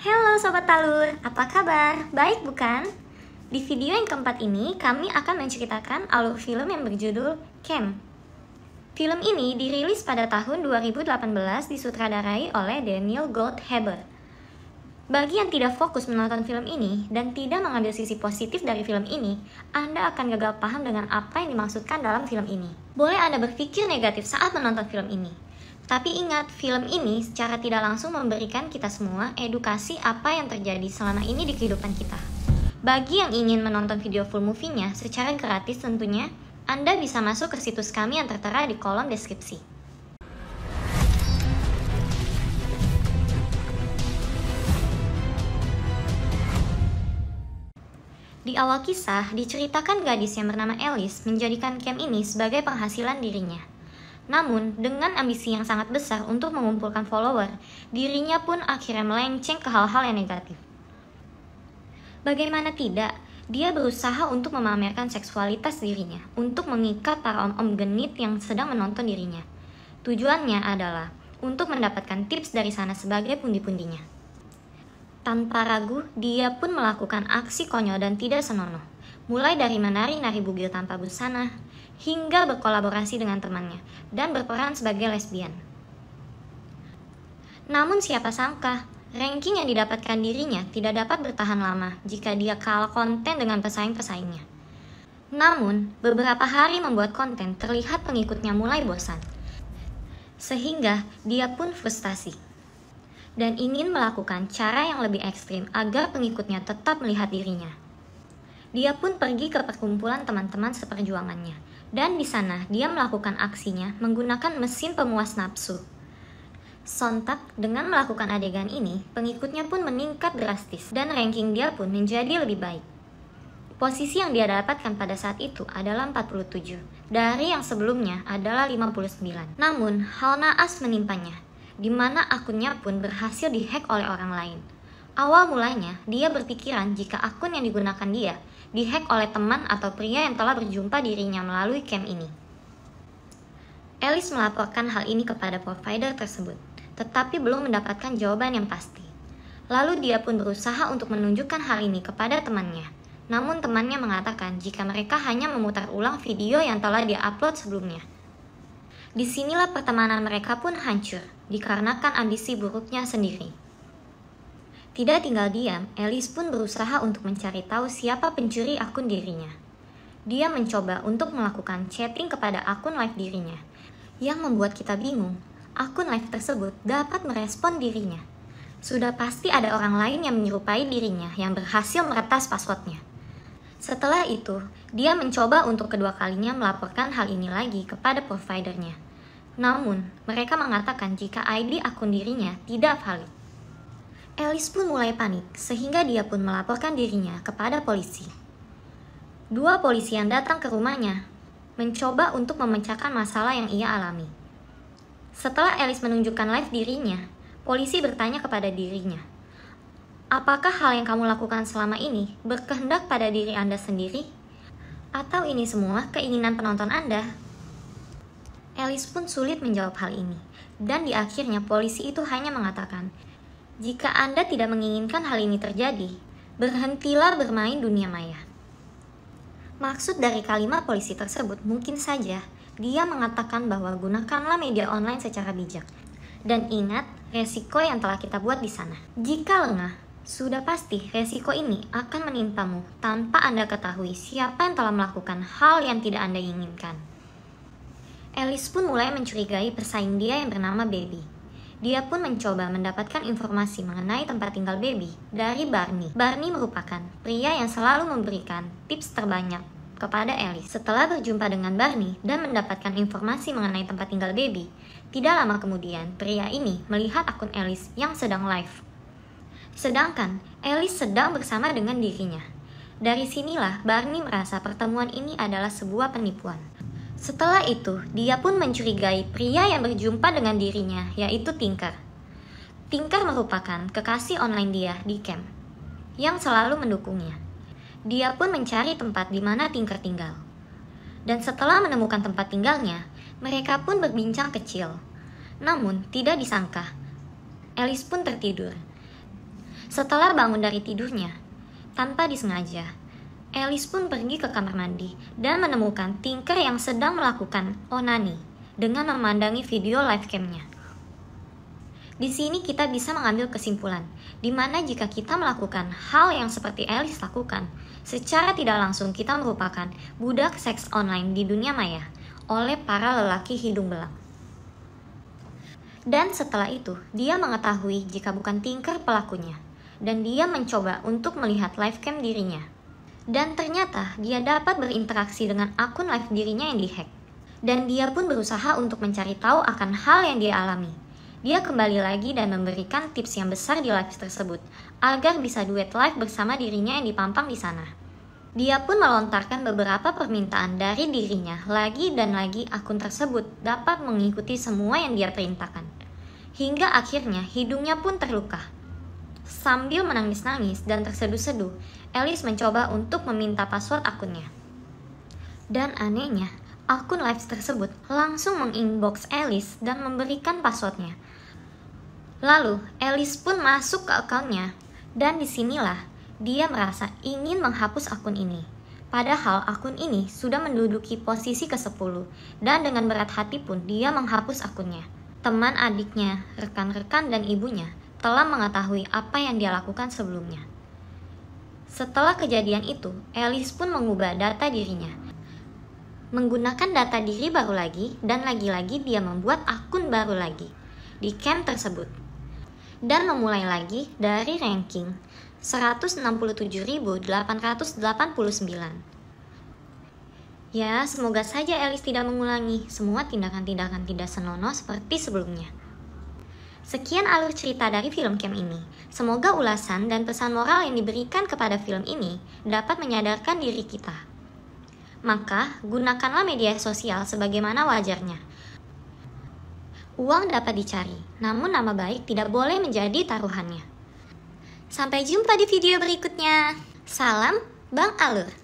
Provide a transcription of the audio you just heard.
Halo Sobat Talur, apa kabar? Baik bukan? Di video yang keempat ini, kami akan menceritakan alur film yang berjudul Camp. Film ini dirilis pada tahun 2018 disutradarai oleh Daniel Goldhaber. Bagi yang tidak fokus menonton film ini dan tidak mengambil sisi positif dari film ini, Anda akan gagal paham dengan apa yang dimaksudkan dalam film ini. Boleh Anda berpikir negatif saat menonton film ini. Tapi ingat, film ini secara tidak langsung memberikan kita semua edukasi apa yang terjadi selama ini di kehidupan kita. Bagi yang ingin menonton video full movie-nya secara gratis tentunya, Anda bisa masuk ke situs kami yang tertera di kolom deskripsi. Di awal kisah, diceritakan gadis yang bernama Alice menjadikan camp ini sebagai penghasilan dirinya. Namun, dengan ambisi yang sangat besar untuk mengumpulkan follower, dirinya pun akhirnya melenceng ke hal-hal yang negatif. Bagaimana tidak, dia berusaha untuk memamerkan seksualitas dirinya, untuk mengikat para om-om genit yang sedang menonton dirinya. Tujuannya adalah untuk mendapatkan tips dari sana sebagai pundi-pundinya. Tanpa ragu, dia pun melakukan aksi konyol dan tidak senonoh, mulai dari menari-nari bugil tanpa busana, hingga berkolaborasi dengan temannya, dan berperan sebagai lesbian. Namun siapa sangka, ranking yang didapatkan dirinya tidak dapat bertahan lama jika dia kalah konten dengan pesaing-pesaingnya. Namun, beberapa hari membuat konten terlihat pengikutnya mulai bosan. Sehingga dia pun frustasi dan ingin melakukan cara yang lebih ekstrim agar pengikutnya tetap melihat dirinya. Dia pun pergi ke perkumpulan teman-teman seperjuangannya, dan di sana dia melakukan aksinya menggunakan mesin pemuas nafsu. Sontak dengan melakukan adegan ini, pengikutnya pun meningkat drastis dan ranking dia pun menjadi lebih baik. Posisi yang dia dapatkan pada saat itu adalah 47, dari yang sebelumnya adalah 59. Namun, hal naas menimpanya, di mana akunnya pun berhasil dihack oleh orang lain. Awal mulanya, dia berpikiran jika akun yang digunakan dia dihack oleh teman atau pria yang telah berjumpa dirinya melalui camp ini. Alice melaporkan hal ini kepada provider tersebut, tetapi belum mendapatkan jawaban yang pasti. Lalu dia pun berusaha untuk menunjukkan hal ini kepada temannya. Namun temannya mengatakan jika mereka hanya memutar ulang video yang telah dia upload sebelumnya. Disinilah pertemanan mereka pun hancur, dikarenakan ambisi buruknya sendiri. Tidak tinggal diam, Alice pun berusaha untuk mencari tahu siapa pencuri akun dirinya. Dia mencoba untuk melakukan chatting kepada akun live dirinya. Yang membuat kita bingung, akun live tersebut dapat merespon dirinya. Sudah pasti ada orang lain yang menyerupai dirinya yang berhasil meretas passwordnya. Setelah itu, dia mencoba untuk kedua kalinya melaporkan hal ini lagi kepada providernya. Namun, mereka mengatakan jika ID akun dirinya tidak valid. Alice pun mulai panik, sehingga dia pun melaporkan dirinya kepada polisi. Dua polisi yang datang ke rumahnya mencoba untuk memecahkan masalah yang ia alami. Setelah Alice menunjukkan live dirinya, polisi bertanya kepada dirinya, "Apakah hal yang kamu lakukan selama ini berkehendak pada diri Anda sendiri? Atau ini semua keinginan penonton Anda?" Alice pun sulit menjawab hal ini, dan di akhirnya polisi itu hanya mengatakan, "Jika Anda tidak menginginkan hal ini terjadi, berhentilah bermain dunia maya." Maksud dari kalimat polisi tersebut mungkin saja dia mengatakan bahwa gunakanlah media online secara bijak. Dan ingat resiko yang telah kita buat di sana. Jika lengah, sudah pasti resiko ini akan menimpamu tanpa Anda ketahui siapa yang telah melakukan hal yang tidak Anda inginkan. Alice pun mulai mencurigai pesaing dia yang bernama Baby. Dia pun mencoba mendapatkan informasi mengenai tempat tinggal Baby dari Barney. Barney merupakan pria yang selalu memberikan tips terbanyak kepada Alice. Setelah berjumpa dengan Barney dan mendapatkan informasi mengenai tempat tinggal Baby, tidak lama kemudian pria ini melihat akun Alice yang sedang live. Sedangkan Alice sedang bersama dengan dirinya. Dari sinilah Barney merasa pertemuan ini adalah sebuah penipuan. Setelah itu, dia pun mencurigai pria yang berjumpa dengan dirinya, yaitu Tinker. Tinker merupakan kekasih online dia di camp, yang selalu mendukungnya. Dia pun mencari tempat di mana Tinker tinggal. Dan setelah menemukan tempat tinggalnya, mereka pun berbincang kecil. Namun, tidak disangka, Alice pun tertidur. Setelah bangun dari tidurnya, tanpa disengaja, Alice pun pergi ke kamar mandi dan menemukan Tinker yang sedang melakukan onani dengan memandangi video live cam-nya. Di sini kita bisa mengambil kesimpulan, di mana jika kita melakukan hal yang seperti Alice lakukan, secara tidak langsung kita merupakan budak seks online di dunia maya oleh para lelaki hidung belang. Dan setelah itu, dia mengetahui jika bukan Tinker pelakunya, dan dia mencoba untuk melihat live cam dirinya. Dan ternyata dia dapat berinteraksi dengan akun live dirinya yang dihack. Dan dia pun berusaha untuk mencari tahu akan hal yang dia alami. Dia kembali lagi dan memberikan tips yang besar di live tersebut, agar bisa duet live bersama dirinya yang dipampang di sana. Dia pun melontarkan beberapa permintaan dari dirinya, lagi dan lagi akun tersebut dapat mengikuti semua yang dia perintahkan. Hingga akhirnya hidungnya pun terluka. Sambil menangis-nangis dan terseduh-seduh, Alice mencoba untuk meminta password akunnya. Dan anehnya, akun live tersebut langsung menginbox Alice dan memberikan passwordnya. Lalu, Alice pun masuk ke akunnya, dan disinilah dia merasa ingin menghapus akun ini. Padahal akun ini sudah menduduki posisi ke-10, dan dengan berat hati pun dia menghapus akunnya. Teman adiknya, rekan-rekan dan ibunya telah mengetahui apa yang dia lakukan sebelumnya. Setelah kejadian itu, Alice pun mengubah data dirinya. Menggunakan data diri baru lagi, dan lagi-lagi dia membuat akun baru lagi di camp tersebut. Dan memulai lagi dari ranking 167.889. Ya, semoga saja Alice tidak mengulangi semua tindakan-tindakan tidak senonoh seperti sebelumnya. Sekian alur cerita dari film Camp ini. Semoga ulasan dan pesan moral yang diberikan kepada film ini dapat menyadarkan diri kita. Maka, gunakanlah media sosial sebagaimana wajarnya. Uang dapat dicari, namun nama baik tidak boleh menjadi taruhannya. Sampai jumpa di video berikutnya. Salam, Bang Alur.